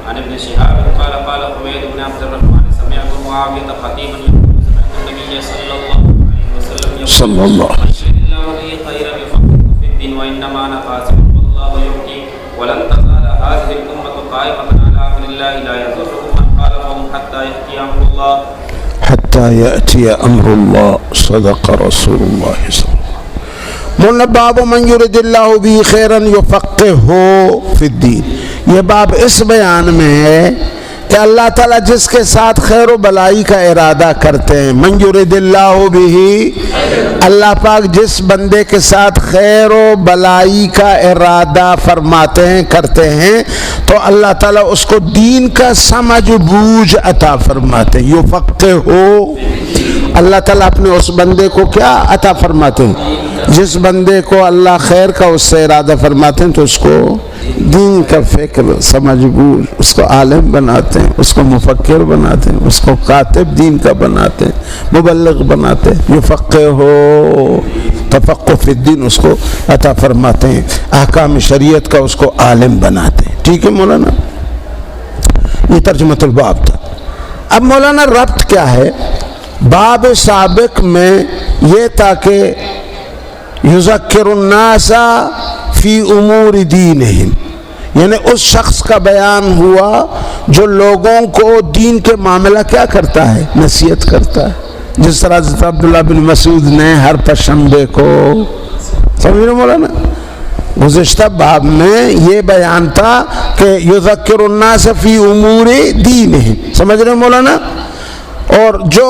عن ابن شهاب قال قال حميد بن عبد الرحمن سمعت معاوية خطيبا يقول سمعت النبي صلى الله عليه وسلم يقول الله لي خيرا يفقهه في الدين وإنما أنا قاسم والله يؤتي ولن تزال هذه الأمة قائمة على أمر الله لا يضرهم من خالفهم حتى يأتي أمر الله، حتى يأتي أمر الله. صدق رسول الله صلى الله عليه وسلم. مولانا باب من یرد اللہ بھی خیرا یفقہہ فی الدین، یہ باب اس بیان میں ہے کہ اللہ تعالیٰ جس کے ساتھ خیر و بلائی کا ارادہ کرتے ہیں، من یرید اللہ بہ، اللہ پاک جس بندے کے ساتھ خیر و بلائی کا ارادہ فرماتے ہیں، کرتے ہیں، تو اللہ تعالیٰ اس کو دین کا سمجھ بوجھ عطا فرماتے ہیں۔ یفقہہ، اللہ تعالیٰ اپنے اس بندے کو کیا عطا فرماتے ہیں؟ جس بندے کو اللہ خیر کا اس سے ارادہ فرماتے ہیں تو اس کو دین کا فکر سمجھ بوجھ، اس کو عالم بناتے ہیں، اس کو مفکر بناتے ہیں، اس کو کاتب دین کا بناتے ہیں، مبلغ بناتے ہیں۔ یفقہہ، تفقہ فی الدین اس کو عطا فرماتے ہیں، احکام شریعت کا اس کو عالم بناتے ہیں۔ ٹھیک ہے مولانا، یہ ترجمۃ الباب تھا۔ اب مولانا ربط کیا ہے؟ باب سابق میں یہ تھا کہ یذکر الناس فی امور دینہم، یعنی اس شخص کا بیان ہوا جو لوگوں کو دین کے معاملہ کیا کرتا ہے؟ نصیحت کرتا ہے، جس طرح حضرت عبداللہ بن مسعود نے ہر پشنبے کو، سمجھ رہے مولانا؟ گزشتہ باب میں یہ بیان تھا کہ یذکر الناس فی امور دینہم، سمجھ رہے مولانا؟ اور جو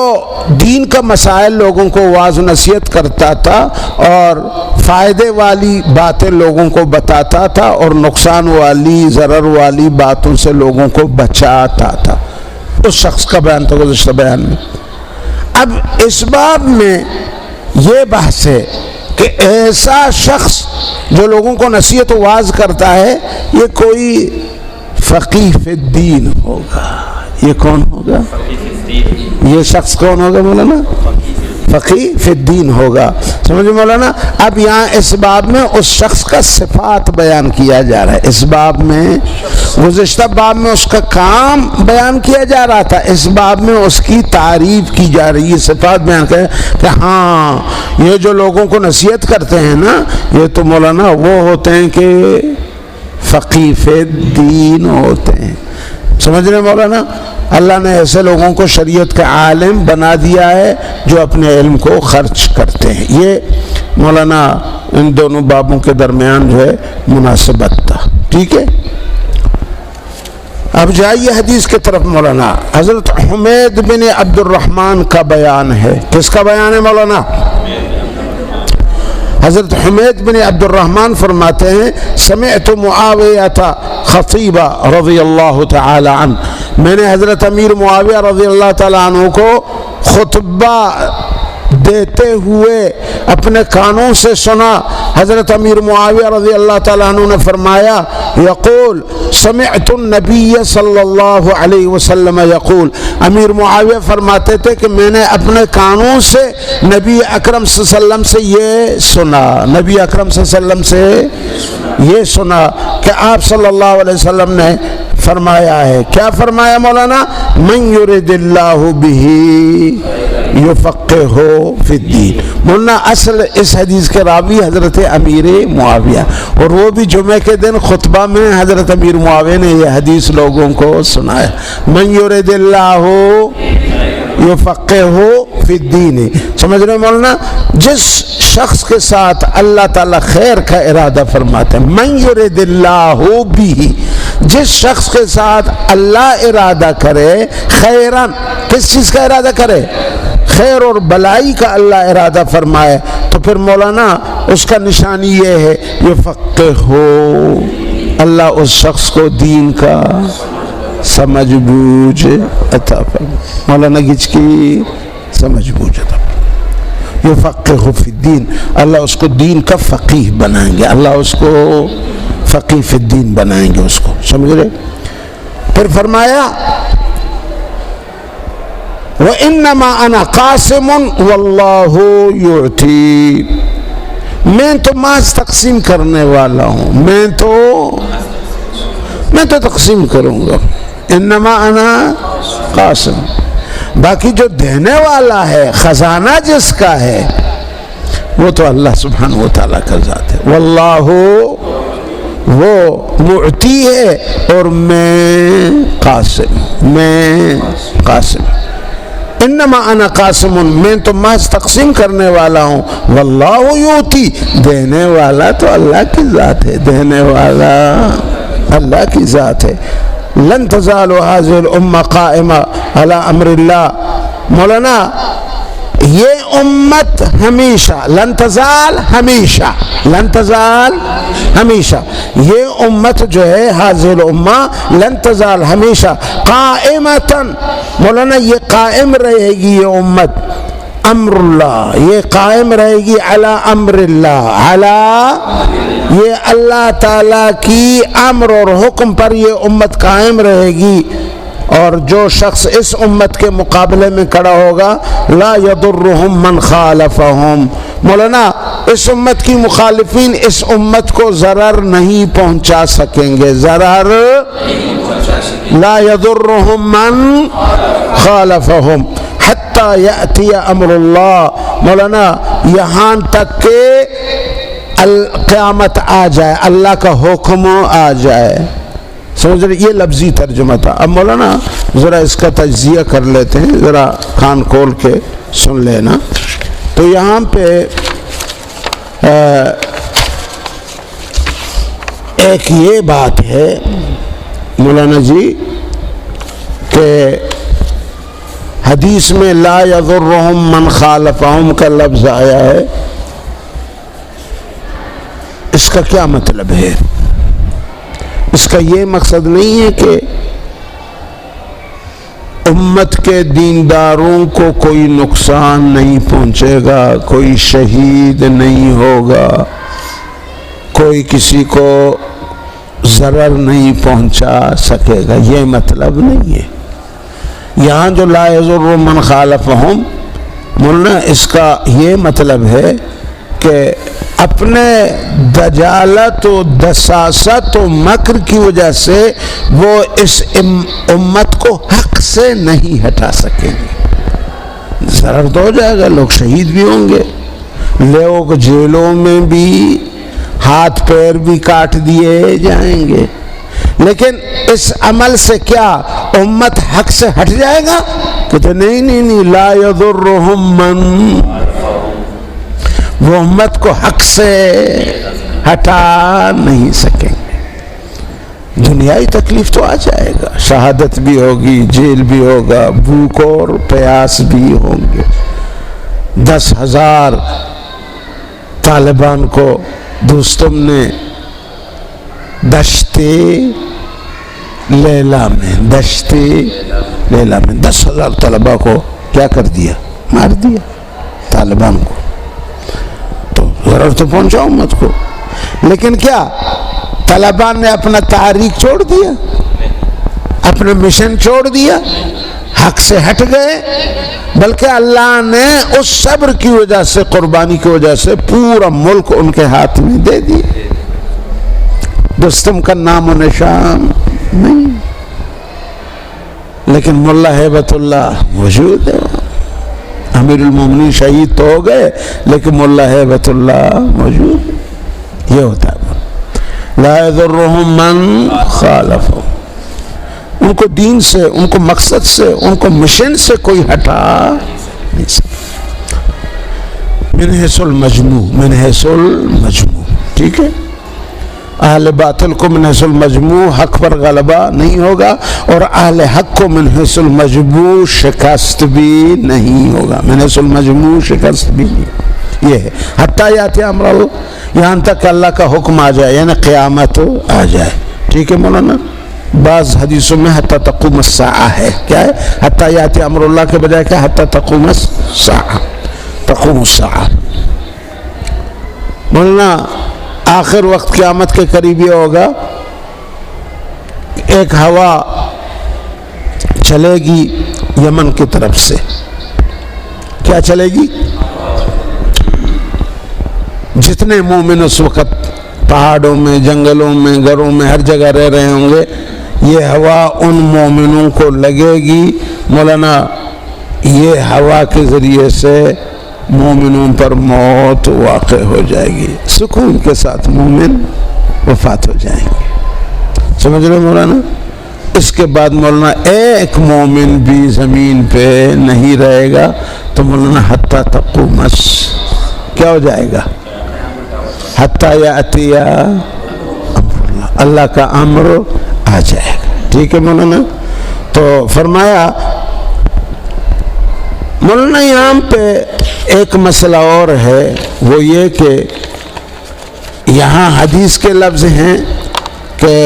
دین کا مسائل لوگوں کو واعظ و نصیحت کرتا تھا اور فائدے والی باتیں لوگوں کو بتاتا تھا اور نقصان والی ضرر والی باتوں سے لوگوں کو بچاتا تھا، اس شخص کا بیان تھا گزشتہ بیان میں۔ اب اس باب میں یہ بحث ہے کہ ایسا شخص جو لوگوں کو نصیحت و واعظ کرتا ہے یہ کوئی فقیہ فی الدین ہوگا۔ یہ کون ہوگا؟ یہ شخص کون ہوگا مولانا؟ فقیہ فی الدین ہوگا، سمجھے مولانا؟ اب یہاں اس باب میں اس شخص کا صفات بیان کیا جا رہا ہے۔ اس باب میں، گزشتہ باب میں اس کا کام بیان کیا جا رہا تھا، اس باب میں اس کی تعریف کی جا رہی ہے، صفات بیان کر کہ ہاں یہ جو لوگوں کو نصیحت کرتے ہیں نا، یہ تو مولانا وہ ہوتے ہیں کہ فقیہ فی الدین ہوتے ہیں، سمجھ رہے مولانا؟ اللہ نے ایسے لوگوں کو شریعت کا عالم بنا دیا ہے جو اپنے علم کو خرچ کرتے ہیں۔ یہ مولانا ان دونوں بابوں کے درمیان جو ہے مناسبت تھا، ٹھیک ہے؟ اب جائیے حدیث کی طرف مولانا۔ حضرت حمید بن عبد الرحمن کا بیان ہے، کس کا بیان ہے مولانا؟ حضرت حمید بن عبد الرحمن فرماتے ہیں سمعت معاویہ خطیبہ رضی اللہ تعالی عنہ، میں نے حضرت امیر معاویہ رضی اللہ تعالی عنہ کو خطبہ دیتے ہوئے اپنے کانوں سے سنا۔ حضرت امیر معاویہ رضی اللہ تعالیٰ عنہ نے فرمایا یقول سمعت النبی صلی اللہ علیہ وسلم یقول، امیر معاویہ فرماتے تھے کہ میں نے اپنے کانوں سے نبی اکرم صلی اللہ علیہ وسلم سے یہ سنا، نبی اکرم صلی اللہ علیہ وسلم سے یہ سنا کہ آپ صلی اللہ علیہ وسلم نے فرمایا ہے، کیا فرمایا مولانا؟ من یرید اللہ بہ یفقہہ فی الدین۔ مولانا اصل اس حدیث کے راوی حضرت امیر معاویہ، اور وہ بھی جمعے کے دن خطبہ میں حضرت امیر معاویہ نے یہ حدیث لوگوں کو سنایا، من یرید اللہ یفقہہ فی الدین۔ سمجھ رہے مولانا؟ جس شخص کے ساتھ اللہ تعالیٰ خیر کا ارادہ فرماتے ہیں، من یرید اللہ بہ، جس شخص کے ساتھ اللہ ارادہ کرے خیرن، کس چیز کا ارادہ کرے؟ خیر اور بلائی کا اللہ ارادہ فرمائے، تو پھر مولانا اس کا نشانی یہ ہے یفقہہ، اللہ اس شخص کو دین کا سمجھ بوجھ عطا فرمائے، مولانا گج کی سمجھ بوجھ عطا فرمائے، یفقہہ فی الدین، اللہ اس کو دین کا فقیہ بنائیں گے، اللہ اس کو فقیہ فی الدین بنائیں گے اس کو، سمجھ رہے؟ پھر فرمایا وَإِنَّمَا أَنَا قَاسِمٌ وَاللَّهُ يُعْتِي، میں تو محض تقسیم کرنے والا ہوں، میں تو تقسیم کروں گا، انما انا قاسم، باقی جو دینے والا ہے، خزانہ جس کا ہے وہ تو اللہ سبحانہ وتعالیٰ کا ذات ہے، واللہ وہ معطی ہے اور میں قاسم، انما انا قاسم، میں تو محض تقسیم کرنے والا ہوں، واللہ یعطی، دینے والا تو اللہ کی ذات ہے، دینے والا اللہ کی ذات ہے۔ لن تزال هذه الامہ قائمہ علی امر اللہ. مولانا یہ امت ہمیشہ لن تزال ہمیشہ لن تزال ہمیشہ یہ امت جو ہے هذه الامہ لن تزال ہمیشہ قائمتاً. مولانا یہ قائم رہے گی یہ امت امر اللہ، یہ قائم رہے گی علی امر اللہ، علی یہ اللہ تعالیٰ کی امر اور حکم پر یہ امت قائم رہے گی. اور جو شخص اس امت کے مقابلے میں کھڑا ہوگا لا یضرهم من خالفهم. مولانا اس امت کی مخالفین اس امت کو ضرر نہیں پہنچا سکیں گے، ضرر لا یضرهم من خالفهم حتی یأتی امر اللہ. مولانا یہاں تک کہ قیامت آ جائے، اللہ کا حکم آ جائے. سمجھ رہے؟ یہ لفظی ترجمہ تھا. اب مولانا ذرا اس کا تجزیہ کر لیتے ہیں، ذرا کان کھول کے سن لینا. تو یہاں پہ ایک یہ بات ہے مولانا جی کہ حدیث میں لا یضرهم من خالفهم کا لفظ آیا ہے، اس کا کیا مطلب ہے؟ اس کا یہ مقصد نہیں ہے کہ امت کے دینداروں کو کوئی نقصان نہیں پہنچے گا، کوئی شہید نہیں ہوگا، کوئی کسی کو ضرر نہیں پہنچا سکے گا، یہ مطلب نہیں ہے. یہاں جو لا یضر من خالفهم مولانا اس کا یہ مطلب ہے کہ اپنے دجالت و دساست و مکر کی وجہ سے وہ اس امت کو حق سے نہیں ہٹا سکیں گے. ضرر تو ہو جائے گا، لوگ شہید بھی ہوں گے، لوگ جیلوں میں بھی ہاتھ پیر بھی کاٹ دیے جائیں گے، لیکن اس عمل سے کیا امت حق سے ہٹ جائے گا؟ کہتے نہیں لا یضرهم من، وہ امت کو حق سے ہٹا نہیں سکیں گے. دنیائی تکلیف تو آ جائے گا، شہادت بھی ہوگی، جیل بھی ہوگا، بھوک اور پیاس بھی ہوں گے. 10,000 طالبان کو دوستم نے دشت لیلا میں 10,000 طلبہ کو کیا کر دیا؟ مار دیا طالبان کو. تو ضرور تو پہنچا امت کو، لیکن کیا طالبان نے اپنا تحریک چھوڑ دیا، اپنا مشن چھوڑ دیا، حق سے ہٹ گئے؟ بلکہ اللہ نے اس صبر کی وجہ سے، قربانی کی وجہ سے پورا ملک ان کے ہاتھ میں دے دیا. دوستم کا نام و نشان نہیں، لیکن ملا ہیبت اللہ موجود ہے. امیر المومنین شہید تو ہو گئے لیکن ملا ہیبت اللہ موجود ہے. یہ ہوتا ہے لا یضرهم من خالفهم. ان کو دین سے، ان کو مقصد سے، ان کو مشن سے کوئی ہٹا نہیں سکتا. من حیث المجموع ٹھیک ہے. اہل باطل کو من حیث المجموع حق پر غلبہ نہیں ہوگا، اور اہل حق کو من حیث المجموع شکست بھی نہیں ہوگا. من حیث المجموع شکست بھی نہیں. یہ ہے حتیٰ یاتی امر اللہ، یہاں تک کہ اللہ کا حکم آ جائے، یعنی قیامت آ جائے. ٹھیک ہے مولانا. بعض حدیثوں میں حتیٰ تقوم الساعہ ہے. کیا ہے؟ حتیٰ یاتی امر اللہ کے بجائے کیا؟ حتیٰ تقوم الساعہ. تقوم الساعہ مولانا آخر وقت قیامت کے قریب یہ ہوگا، ایک ہوا چلے گی یمن کی طرف سے. کیا چلے گی؟ جتنے مومن اس وقت پہاڑوں میں، جنگلوں میں، گھروں میں، ہر جگہ رہ رہے ہوں گے، یہ ہوا ان مومنوں کو لگے گی. مولانا یہ ہوا کے ذریعے سے مومنوں پر موت واقع ہو جائے گی، سکون کے ساتھ مومن وفات ہو جائیں گے. سمجھ رہے مولانا؟ اس کے بعد مولانا ایک مومن بھی زمین پہ نہیں رہے گا. تو مولانا حتیٰ تقوم کیا ہو جائے گا؟ حتیٰ یأتی امر اللہ، اللہ کا امر آ جائے گا. ٹھیک ہے مولانا. تو فرمایا مولانا یہاں پہ ایک مسئلہ اور ہے، وہ یہ کہ یہاں حدیث کے لفظ ہیں کہ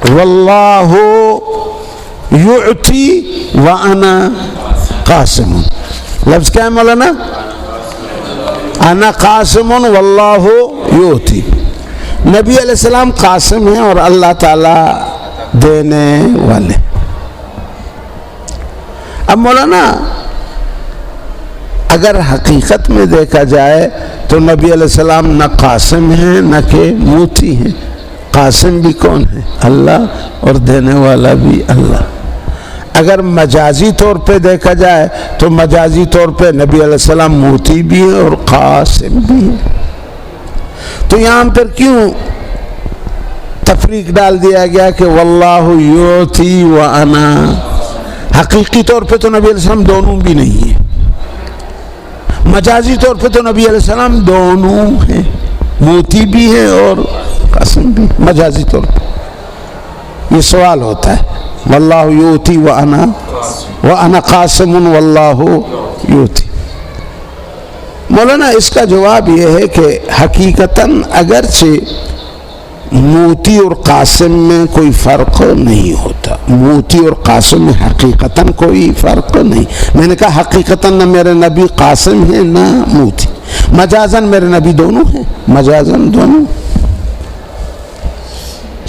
واللہ یعطی وانا قاسم. لفظ کیا ہے مولانا؟ انا قاسم واللہ یعطی. نبی علیہ السلام قاسم ہیں اور اللہ تعالی دینے والے. اب مولانا اگر حقیقت میں دیکھا جائے تو نبی علیہ السلام نہ قاسم ہیں نہ کہ موتی ہیں. قاسم بھی کون ہے؟ اللہ، اور دینے والا بھی اللہ. اگر مجازی طور پہ دیکھا جائے تو مجازی طور پہ نبی علیہ السلام موتی بھی ہیں اور قاسم بھی ہیں. تو یہاں پر کیوں تفریق ڈال دیا گیا کہ واللہ یعطی وانا؟ حقیقی طور پہ تو نبی علیہ السلام دونوں بھی نہیں ہیں، مجازی طور پہ تو نبی علیہ السلام دونوں ہیں، موتی بھی ہیں اور قاسم بھی. مجازی طور پہ یہ سوال ہوتا ہے واللہ یعطی وانا قاسم واللہ یعطی. مولانا اس کا جواب یہ ہے کہ حقیقتاً اگرچہ موتی اور قاسم میں کوئی فرق نہیں ہوتا، موتی اور قاسم میں حقیقتاً کوئی فرق نہیں. میں نے کہا حقیقتاً نہ میرے نبی قاسم ہیں نہ موتی، مجازاً میرے نبی دونوں ہیں، مجازاً دونوں.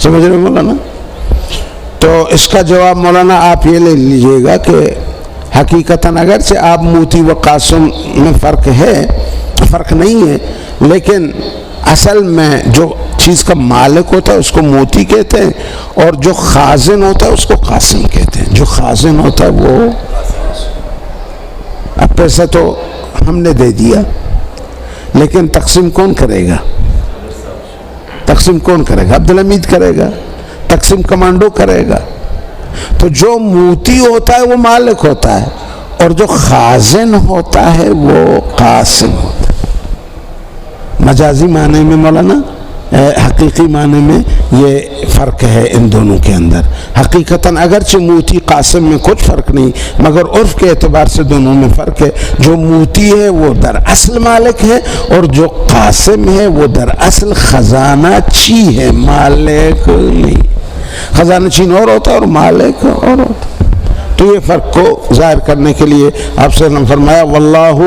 سمجھ رہے مولانا؟ تو اس کا جواب مولانا آپ یہ لے لیجئے گا کہ حقیقتاً اگرچہ آپ موتی و قاسم میں فرق نہیں ہے، لیکن اصل میں جو چیز کا مالک ہوتا ہے اس کو موتی کہتے ہیں، اور جو خازن ہوتا ہے اس کو قاسم کہتے ہیں. جو خازن ہوتا ہے وہ، اب پیسہ تو ہم نے دے دیا لیکن تقسیم کون کرے گا؟ تقسیم کون کرے گا؟ عبدالحمید کرے گا، تقسیم کمانڈو کرے گا. تو جو موتی ہوتا ہے وہ مالک ہوتا ہے اور جو خازن ہوتا ہے وہ قاسم ہوتا ہے. مجازی معنی میں مولانا، حقیقی معنی میں یہ فرق ہے ان دونوں کے اندر. حقیقتاً اگرچہ موتی قاسم میں کچھ فرق نہیں، مگر عرف کے اعتبار سے دونوں میں فرق ہے. جو موتی ہے وہ در اصل مالک ہے اور جو قاسم ہے وہ در اصل خزانہ چی ہے، مالک نہیں. خزانہ چین اور ہوتا ہے اور مالک اور ہوتا ہے. تو یہ فرق کو ظاہر کرنے کے لیے آپ سے نے فرمایا واللہ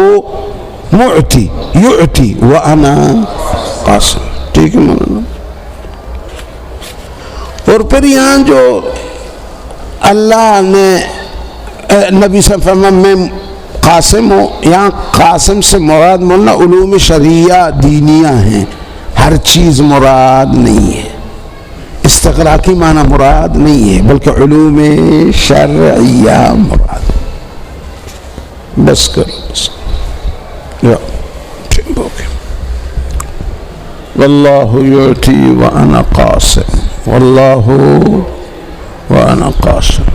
معطی یعطی وانا قاسم. ٹھیک ہے مولانا؟ اور پھر یہاں جو اللہ نے نبی صلی اللہ علیہ وسلم میں قاسم ہو، یہاں قاسم سے مراد مولانا علوم شرعیہ دینیہ ہیں، ہر چیز مراد نہیں ہے، استغراقی معنی مراد نہیں ہے، بلکہ علوم شرعیہ مراد. بس کرو واللہ یعطی وانا قاسم واللہ وانا قاسم.